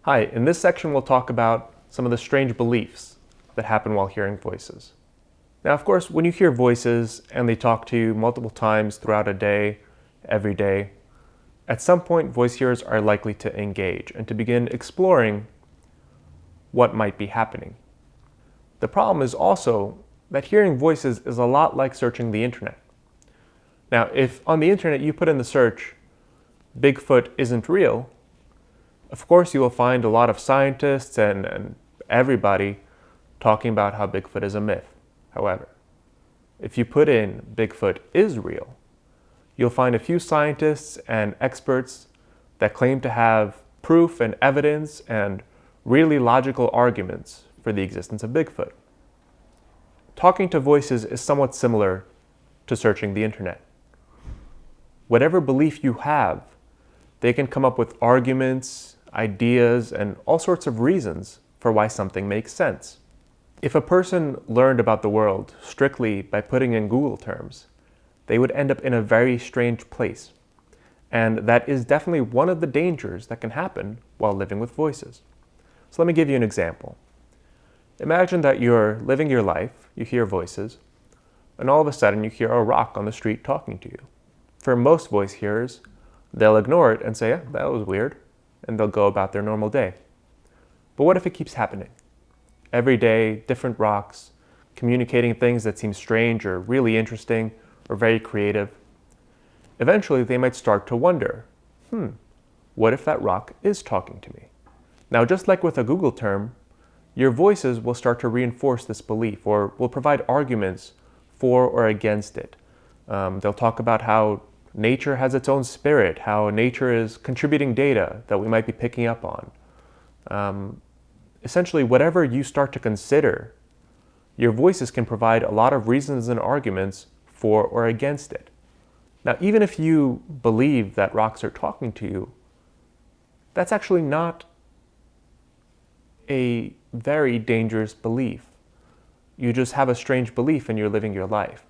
Hi, in this section we'll talk about some of the strange beliefs that happen while hearing voices. Now, of course, when you hear voices and they talk to you multiple times throughout a day, every day, at some point voice hearers are likely to engage and to begin exploring what might be happening. The problem is also that hearing voices is a lot like searching the internet. Now, if on the internet you put in the search, Bigfoot isn't real, of course you will find a lot of scientists and everybody talking about how Bigfoot is a myth. However, if you put in Bigfoot is real, you'll find a few scientists and experts that claim to have proof and evidence and really logical arguments for the existence of Bigfoot. Talking to voices is somewhat similar to searching the internet. Whatever belief you have, they can come up with arguments, ideas, and all sorts of reasons for why something makes sense. If a person learned about the world strictly by putting in Google terms, they would end up in a very strange place. And that is definitely one of the dangers that can happen while living with voices. So let me give you an example. Imagine that you're living your life, you hear voices, and all of a sudden you hear a rock on the street talking to you. For most voice hearers, they'll ignore it and say, yeah, that was weird, and they'll go about their normal day. But what if it keeps happening? Every day, different rocks, communicating things that seem strange or really interesting or very creative. Eventually, they might start to wonder, what if that rock is talking to me? Now, just like with a Google term, your voices will start to reinforce this belief or will provide arguments for or against it. They'll talk about how nature has its own spirit, how nature is contributing data that we might be picking up on. Essentially, whatever you start to consider, your voices can provide a lot of reasons and arguments for or against it. Now, even if you believe that rocks are talking to you, that's actually not a very dangerous belief. You just have a strange belief and you're living your life.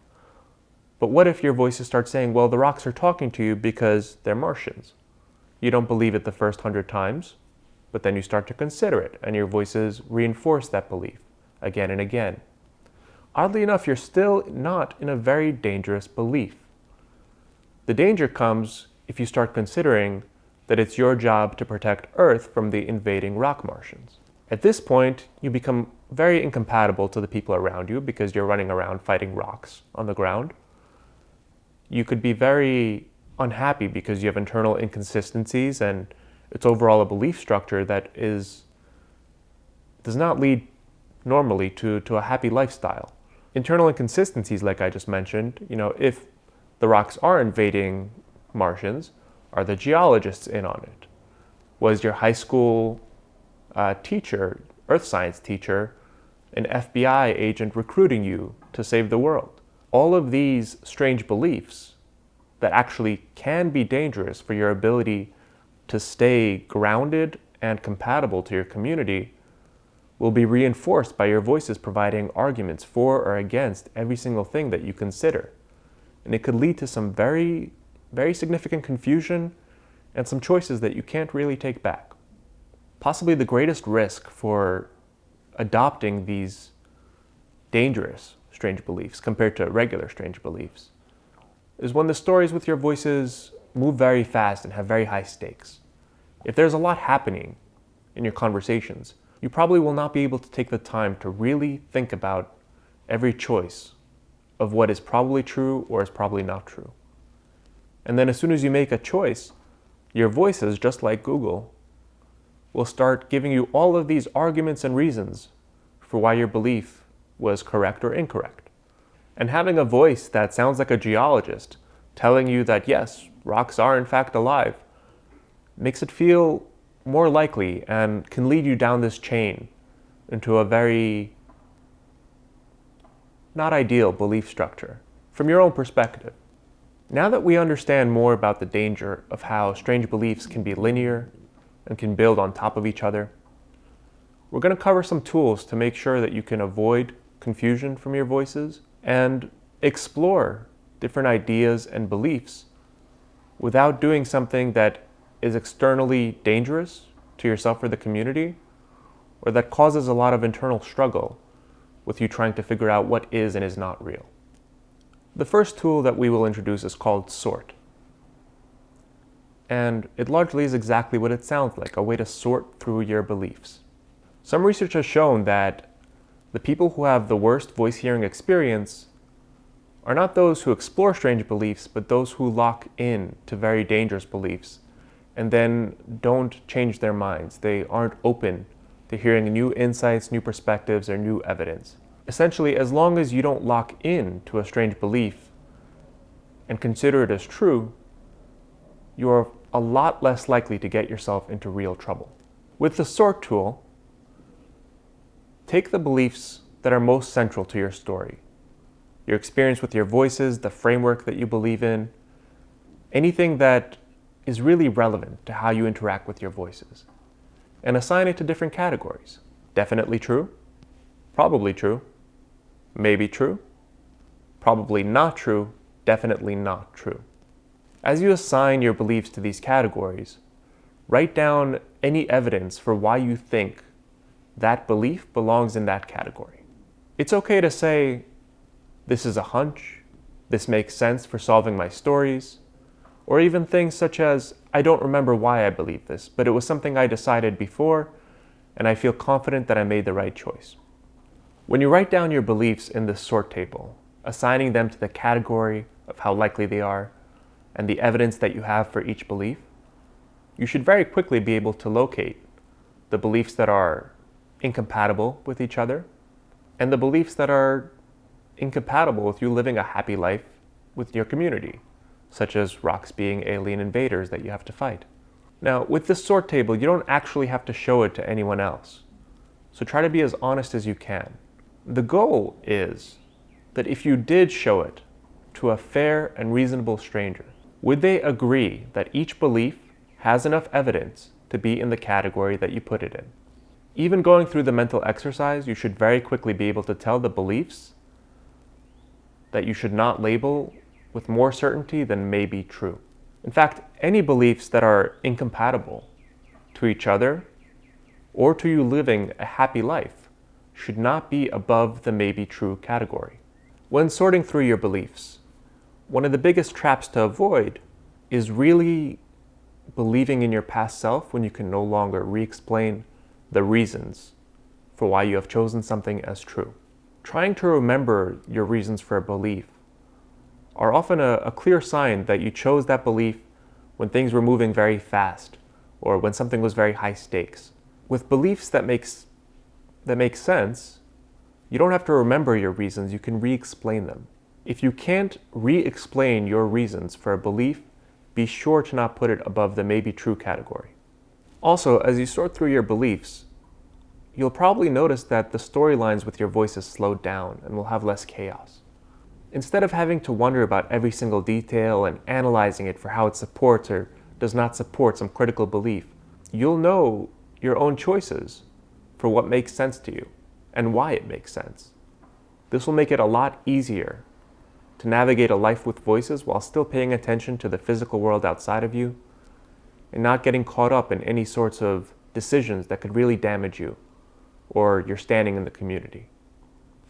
But what if your voices start saying, well, the rocks are talking to you because they're Martians? You don't believe it the first 100 times, but then you start to consider it, and your voices reinforce that belief again and again. Oddly enough, you're still not in a very dangerous belief. The danger comes if you start considering that it's your job to protect Earth from the invading rock Martians. At this point, you become very incompatible to the people around you because you're running around fighting rocks on the ground. You could be very unhappy because you have internal inconsistencies and it's overall a belief structure that does not lead normally to a happy lifestyle. Internal inconsistencies, like I just mentioned, if the rocks are invading Martians, are the geologists in on it? Was your high school teacher, earth science teacher, an FBI agent recruiting you to save the world? All of these strange beliefs that actually can be dangerous for your ability to stay grounded and compatible to your community will be reinforced by your voices providing arguments for or against every single thing that you consider. And it could lead to some very, very significant confusion and some choices that you can't really take back. Possibly the greatest risk for adopting these dangerous strange beliefs compared to regular strange beliefs is when the stories with your voices move very fast and have very high stakes. If there's a lot happening in your conversations, you probably will not be able to take the time to really think about every choice of what is probably true or is probably not true. And then as soon as you make a choice, your voices, just like Google, will start giving you all of these arguments and reasons for why your belief was correct or incorrect. And having a voice that sounds like a geologist telling you that yes, rocks are in fact alive makes it feel more likely and can lead you down this chain into a very not ideal belief structure from your own perspective. Now that we understand more about the danger of how strange beliefs can be linear and can build on top of each other, we're going to cover some tools to make sure that you can avoid confusion from your voices and explore different ideas and beliefs without doing something that is externally dangerous to yourself or the community, or that causes a lot of internal struggle with you trying to figure out what is and is not real. The first tool that we will introduce is called SORT. And it largely is exactly what it sounds like, a way to sort through your beliefs. Some research has shown that the people who have the worst voice hearing experience are not those who explore strange beliefs, but those who lock in to very dangerous beliefs and then don't change their minds. They aren't open to hearing new insights, new perspectives, or new evidence. Essentially, as long as you don't lock in to a strange belief and consider it as true, you're a lot less likely to get yourself into real trouble. With the SORT tool, take the beliefs that are most central to your story. Your experience with your voices, the framework that you believe in, anything that is really relevant to how you interact with your voices, and assign it to different categories. Definitely true, probably true, maybe true, probably not true, definitely not true. As you assign your beliefs to these categories, write down any evidence for why you think that belief belongs in that category. It's okay to say, this is a hunch, this makes sense for solving my stories, or even things such as, I don't remember why I believe this, but it was something I decided before, and I feel confident that I made the right choice. When you write down your beliefs in this SORT table, assigning them to the category of how likely they are, and the evidence that you have for each belief, you should very quickly be able to locate the beliefs that are incompatible with each other, and the beliefs that are incompatible with you living a happy life with your community, such as rocks being alien invaders that you have to fight. Now, with this SORT table, you don't actually have to show it to anyone else, so try to be as honest as you can. The goal is that if you did show it to a fair and reasonable stranger, would they agree that each belief has enough evidence to be in the category that you put it in? Even going through the mental exercise, you should very quickly be able to tell the beliefs that you should not label with more certainty than may be true. In fact, any beliefs that are incompatible to each other or to you living a happy life should not be above the may be true category. When sorting through your beliefs, one of the biggest traps to avoid is really believing in your past self when you can no longer re-explain the reasons for why you have chosen something as true. Trying to remember your reasons for a belief are often a clear sign that you chose that belief when things were moving very fast or when something was very high stakes. With beliefs that make sense, you don't have to remember your reasons, you can re-explain them. If you can't re-explain your reasons for a belief, be sure to not put it above the maybe true category. Also, as you sort through your beliefs, you'll probably notice that the storylines with your voice is slowed down and will have less chaos. Instead of having to wonder about every single detail and analyzing it for how it supports or does not support some critical belief, you'll know your own choices for what makes sense to you and why it makes sense. This will make it a lot easier to navigate a life with voices while still paying attention to the physical world outside of you and not getting caught up in any sorts of decisions that could really damage you or your standing in the community.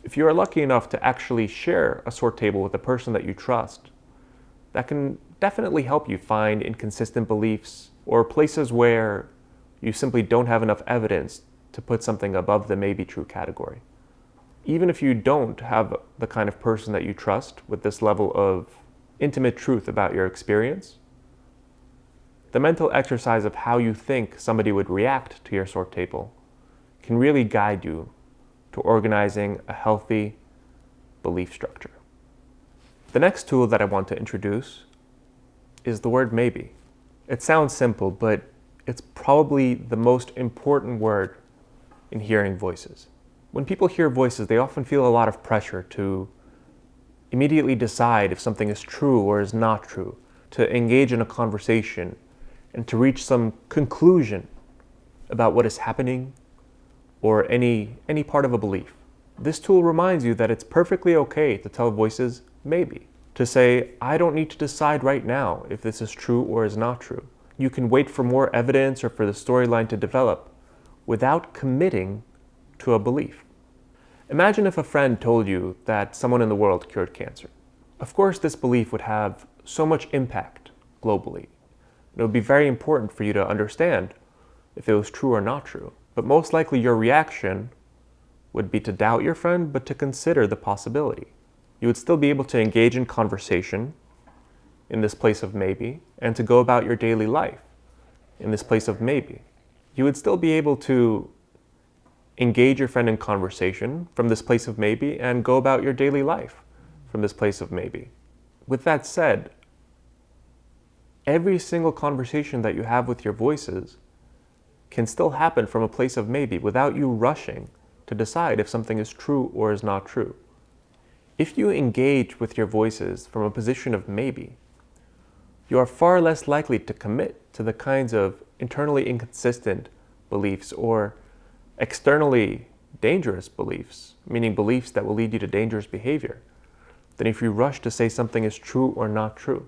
If you are lucky enough to actually share a SORT table with a person that you trust, that can definitely help you find inconsistent beliefs or places where you simply don't have enough evidence to put something above the maybe true category. Even if you don't have the kind of person that you trust with this level of intimate truth about your experience, the mental exercise of how you think somebody would react to your SORT table can really guide you to organizing a healthy belief structure. The next tool that I want to introduce is the word maybe. It sounds simple, but it's probably the most important word in hearing voices. When people hear voices, they often feel a lot of pressure to immediately decide if something is true or is not true, to engage in a conversation, and to reach some conclusion about what is happening or any part of a belief. This tool reminds you that it's perfectly okay to tell voices maybe, to say, I don't need to decide right now if this is true or is not true. you can wait for more evidence or for the storyline to develop without committing to a belief. Imagine if a friend told you that someone in the world cured cancer. Of course, this belief would have so much impact globally. It would be very important for you to understand if it was true or not true. But most likely your reaction would be to doubt your friend, but to consider the possibility. You would still be able to engage in conversation in this place of maybe, and to go about your daily life in this place of maybe. You would still be able to engage your friend in conversation from this place of maybe and go about your daily life from this place of maybe. With that said, every single conversation that you have with your voices can still happen from a place of maybe without you rushing to decide if something is true or is not true. If you engage with your voices from a position of maybe, you are far less likely to commit to the kinds of internally inconsistent beliefs or externally dangerous beliefs, meaning beliefs that will lead you to dangerous behavior, than if you rush to say something is true or not true.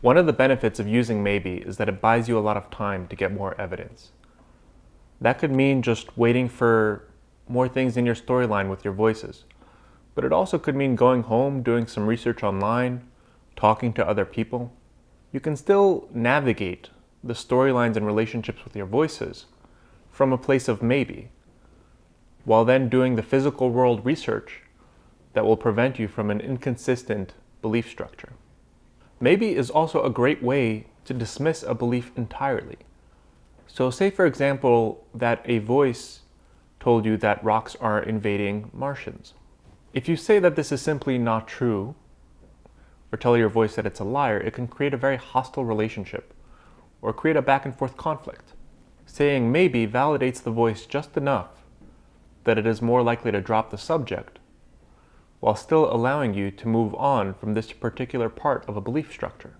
One of the benefits of using maybe is that it buys you a lot of time to get more evidence. That could mean just waiting for more things in your storyline with your voices, but it also could mean going home, doing some research online, talking to other people. You can still navigate the storylines and relationships with your voices from a place of maybe, while then doing the physical world research that will prevent you from an inconsistent belief structure. Maybe is also a great way to dismiss a belief entirely. So say, for example, that a voice told you that rocks are invading Martians. If you say that this is simply not true, or tell your voice that it's a liar, it can create a very hostile relationship or create a back and forth conflict. Saying maybe validates the voice just enough that it is more likely to drop the subject while still allowing you to move on from this particular part of a belief structure.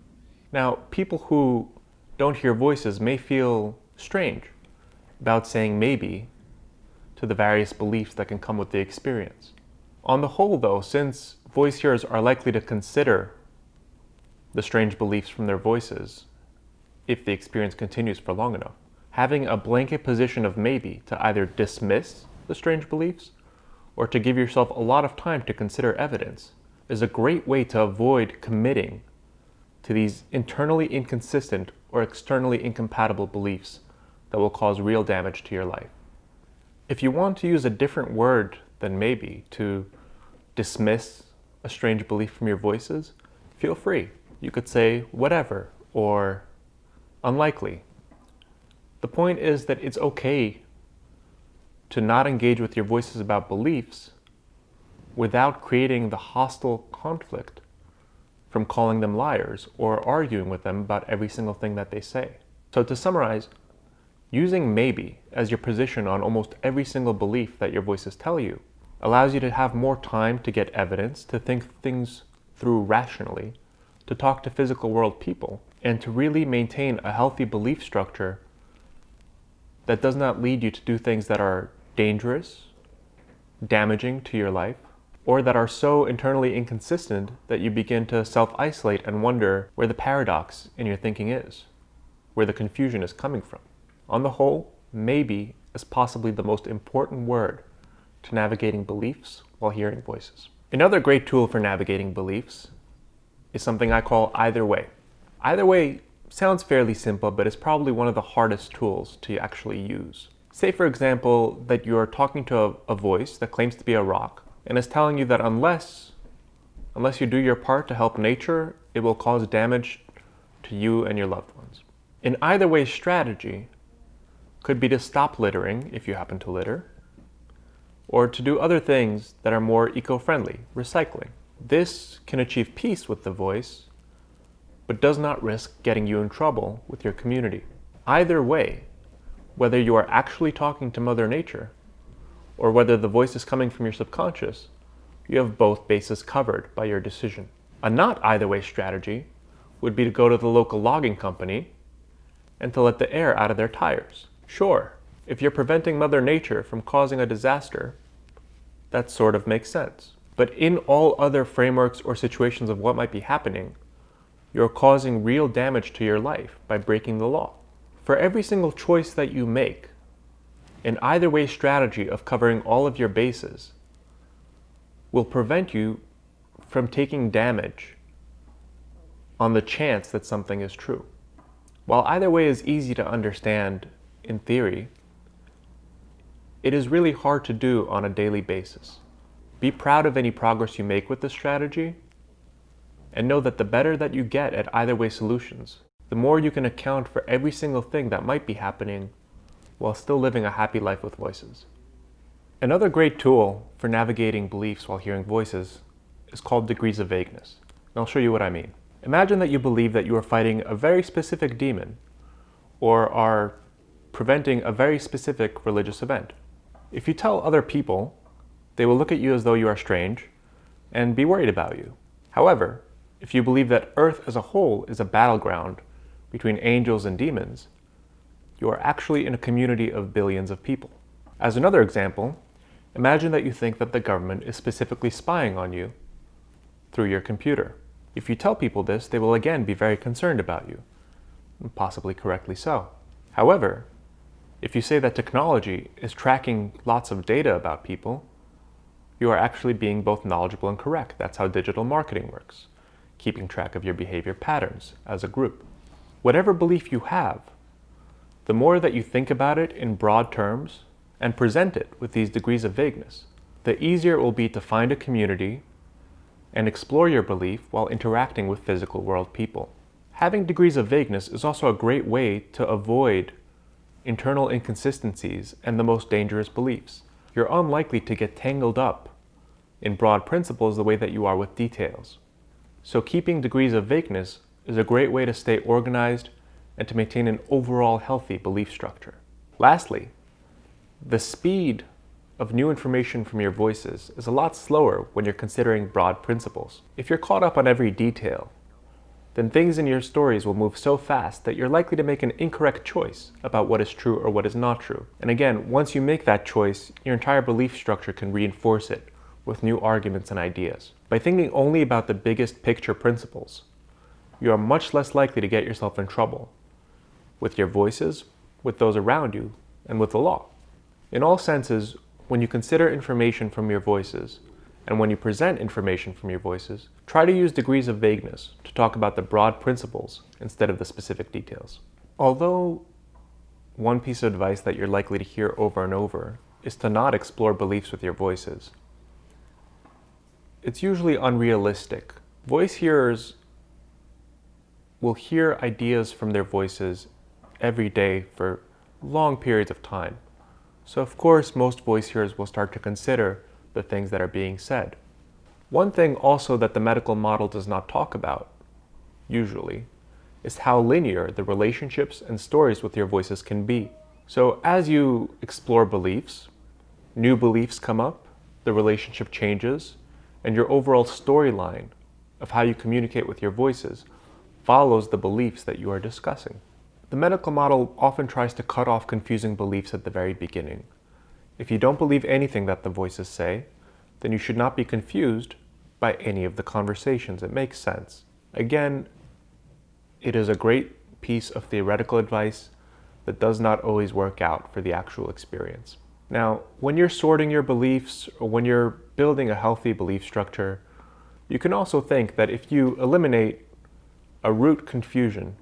Now, people who don't hear voices may feel strange about saying maybe to the various beliefs that can come with the experience. On the whole, though, since voice hearers are likely to consider the strange beliefs from their voices if the experience continues for long enough, having a blanket position of maybe to either dismiss the strange beliefs or to give yourself a lot of time to consider evidence is a great way to avoid committing to these internally inconsistent or externally incompatible beliefs that will cause real damage to your life. If you want to use a different word than maybe to dismiss a strange belief from your voices, feel free. You could say whatever or unlikely. The point is that it's okay to not engage with your voices about beliefs without creating the hostile conflict from calling them liars or arguing with them about every single thing that they say. So to summarize, using maybe as your position on almost every single belief that your voices tell you allows you to have more time to get evidence, to think things through rationally, to talk to physical world people, and to really maintain a healthy belief structure that does not lead you to do things that are dangerous, damaging to your life, or that are so internally inconsistent that you begin to self-isolate and wonder where the paradox in your thinking is, where the confusion is coming from. On the whole, maybe is possibly the most important word to navigating beliefs while hearing voices. Another great tool for navigating beliefs is something I call either way. Either way sounds fairly simple, but it's probably one of the hardest tools to actually use. Say, for example, that you're talking to a voice that claims to be a rock and is telling you that unless you do your part to help nature, it will cause damage to you and your loved ones. An either way strategy could be to stop littering if you happen to litter, or to do other things that are more eco-friendly, recycling. This can achieve peace with the voice, but does not risk getting you in trouble with your community. Either way, whether you are actually talking to Mother Nature, or whether the voice is coming from your subconscious, you have both bases covered by your decision. A not either way strategy would be to go to the local logging company and to let the air out of their tires. Sure, if you're preventing Mother Nature from causing a disaster, that sort of makes sense. But in all other frameworks or situations of what might be happening, you're causing real damage to your life by breaking the law. For every single choice that you make, an either way strategy of covering all of your bases will prevent you from taking damage on the chance that something is true. While either way is easy to understand in theory, it is really hard to do on a daily basis. Be proud of any progress you make with this strategy, and know that the better that you get at either way solutions, the more you can account for every single thing that might be happening while still living a happy life with voices. Another great tool for navigating beliefs while hearing voices is called degrees of vagueness. And I'll show you what I mean. Imagine that you believe that you are fighting a very specific demon or are preventing a very specific religious event. If you tell other people, they will look at you as though you are strange and be worried about you. However, if you believe that Earth as a whole is a battleground between angels and demons, you are actually in a community of billions of people. As another example, imagine that you think that the government is specifically spying on you through your computer. If you tell people this, they will again be very concerned about you, and possibly correctly so. However, if you say that technology is tracking lots of data about people, you are actually being both knowledgeable and correct. That's how digital marketing works, keeping track of your behavior patterns as a group. Whatever belief you have, the more that you think about it in broad terms and present it with these degrees of vagueness, the easier it will be to find a community and explore your belief while interacting with physical world people. Having degrees of vagueness is also a great way to avoid internal inconsistencies and the most dangerous beliefs. You're unlikely to get tangled up in broad principles the way that you are with details. So keeping degrees of vagueness is a great way to stay organized and to maintain an overall healthy belief structure. Lastly, the speed of new information from your voices is a lot slower when you're considering broad principles. If you're caught up on every detail, then things in your stories will move so fast that you're likely to make an incorrect choice about what is true or what is not true. And again, once you make that choice, your entire belief structure can reinforce it with new arguments and ideas. By thinking only about the biggest picture principles, you are much less likely to get yourself in trouble with your voices, with those around you, and with the law. In all senses, when you consider information from your voices, and when you present information from your voices, try to use degrees of vagueness to talk about the broad principles instead of the specific details. Although one piece of advice that you're likely to hear over and over is to not explore beliefs with your voices, it's usually unrealistic. Voice hearers will hear ideas from their voices every day for long periods of time. So of course, most voice hearers will start to consider the things that are being said. One thing also that the medical model does not talk about, usually, is how linear the relationships and stories with your voices can be. So as you explore beliefs, new beliefs come up, the relationship changes, and your overall storyline of how you communicate with your voices follows the beliefs that you are discussing. The medical model often tries to cut off confusing beliefs at the very beginning. If you don't believe anything that the voices say, then you should not be confused by any of the conversations. It makes sense. Again, it is a great piece of theoretical advice that does not always work out for the actual experience. Now, when you're sorting your beliefs or when you're building a healthy belief structure, you can also think that if you eliminate a root confusion,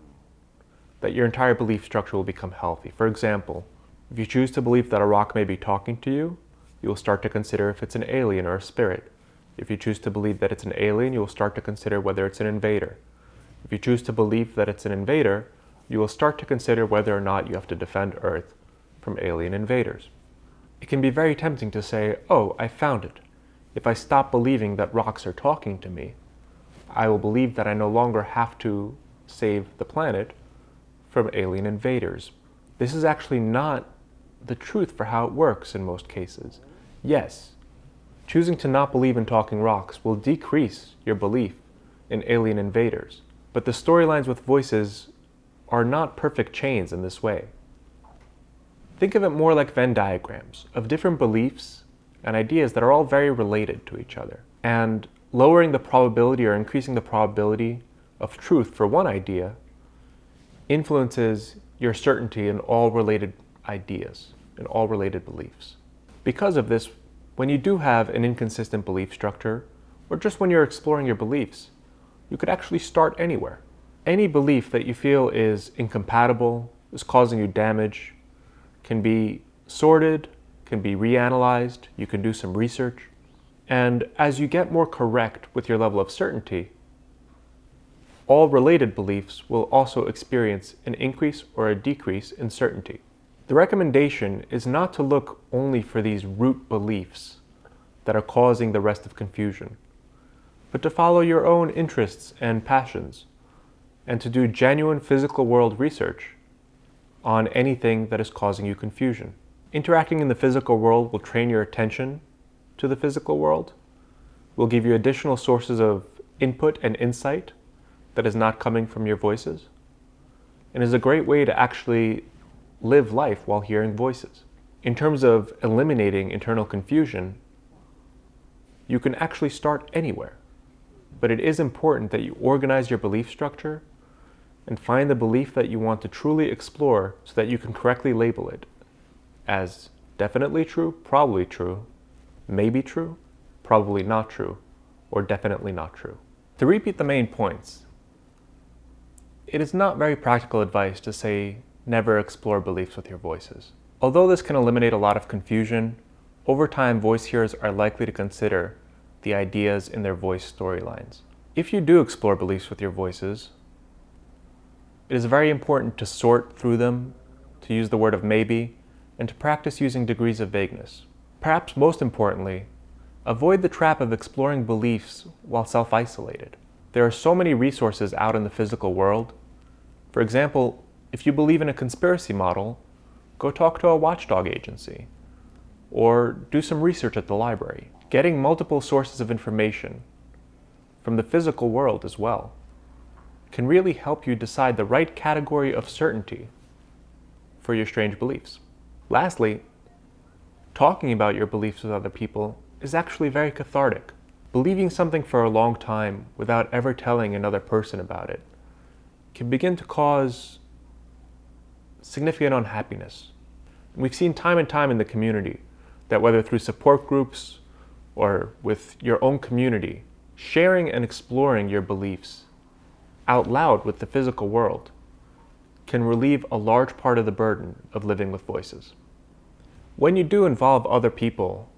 that your entire belief structure will become healthy. For example, if you choose to believe that a rock may be talking to you, you will start to consider if it's an alien or a spirit. If you choose to believe that it's an alien, you will start to consider whether it's an invader. If you choose to believe that it's an invader, you will start to consider whether or not you have to defend Earth from alien invaders. It can be very tempting to say, oh, I found it. If I stop believing that rocks are talking to me, I will believe that I no longer have to save the planet from alien invaders. This is actually not the truth for how it works in most cases. Yes, choosing to not believe in talking rocks will decrease your belief in alien invaders, but the storylines with voices are not perfect chains in this way. Think of it more like Venn diagrams of different beliefs and ideas that are all very related to each other. And lowering the probability or increasing the probability of truth for one idea influences your certainty in all related ideas, in all related beliefs. Because of this, when you do have an inconsistent belief structure, or just when you're exploring your beliefs, you could actually start anywhere. Any belief that you feel is incompatible, is causing you damage, can be sorted, can be reanalyzed, you can do some research. And as you get more correct with your level of certainty, all related beliefs will also experience an increase or a decrease in certainty. The recommendation is not to look only for these root beliefs that are causing the rest of confusion, but to follow your own interests and passions, and to do genuine physical world research on anything that is causing you confusion. Interacting in the physical world will train your attention to the physical world, will give you additional sources of input and insight that is not coming from your voices, and is a great way to actually live life while hearing voices. In terms of eliminating internal confusion, you can actually start anywhere, but it is important that you organize your belief structure and find the belief that you want to truly explore so that you can correctly label it as definitely true, probably true, maybe true, probably not true, or definitely not true. To repeat the main points, it is not very practical advice to say never explore beliefs with your voices. Although this can eliminate a lot of confusion, over time voice hearers are likely to consider the ideas in their voice storylines. If you do explore beliefs with your voices, it is very important to sort through them, to use the word of maybe, and to practice using degrees of vagueness. Perhaps most importantly, avoid the trap of exploring beliefs while self-isolated. There are so many resources out in the physical world. For example, if you believe in a conspiracy model, go talk to a watchdog agency, or do some research at the library. Getting multiple sources of information from the physical world as well can really help you decide the right category of certainty for your strange beliefs. Lastly, talking about your beliefs with other people is actually very cathartic. Believing something for a long time without ever telling another person about it can begin to cause significant unhappiness. We've seen time and time in the community that whether through support groups or with your own community, sharing and exploring your beliefs out loud with the physical world can relieve a large part of the burden of living with voices. When you do involve other people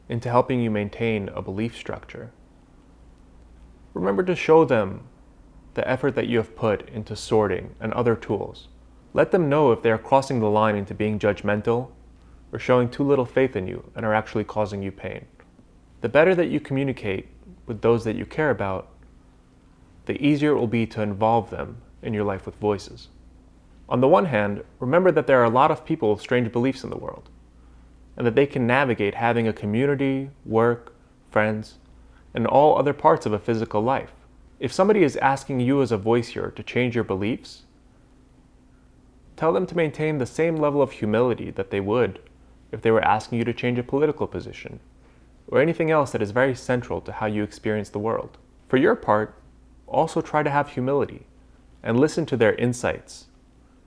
into helping you maintain a belief structure, remember to show them the effort that you have put into sorting and other tools. Let them know if they are crossing the line into being judgmental or showing too little faith in you and are actually causing you pain. The better that you communicate with those that you care about, the easier it will be to involve them in your life with voices. On the one hand, remember that there are a lot of people with strange beliefs in the world, and that they can navigate having a community, work, friends, and all other parts of a physical life. If somebody is asking you as a voice hearer to change your beliefs, tell them to maintain the same level of humility that they would if they were asking you to change a political position, or anything else that is very central to how you experience the world. For your part, also try to have humility and listen to their insights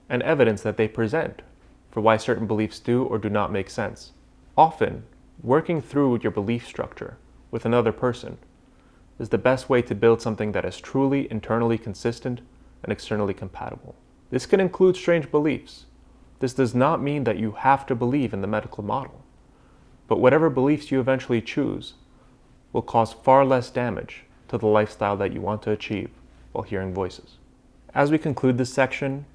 and evidence that they present for why certain beliefs do or do not make sense. Often, working through your belief structure with another person is the best way to build something that is truly internally consistent and externally compatible. This can include strange beliefs. This does not mean that you have to believe in the medical model, but whatever beliefs you eventually choose will cause far less damage to the lifestyle that you want to achieve while hearing voices. As we conclude this section,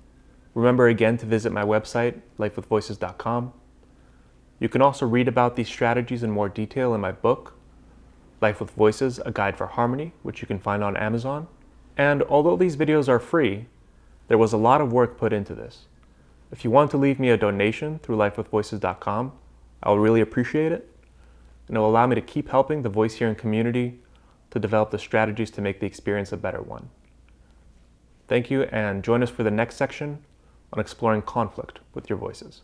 remember again to visit my website, lifewithvoices.com. You can also read about these strategies in more detail in my book, Life with Voices, A Guide for Harmony, which you can find on Amazon. And although these videos are free, there was a lot of work put into this. If you want to leave me a donation through lifewithvoices.com, I will really appreciate it, and it will allow me to keep helping the voice hearing community to develop the strategies to make the experience a better one. Thank you, and join us for the next section on exploring conflict with your voices.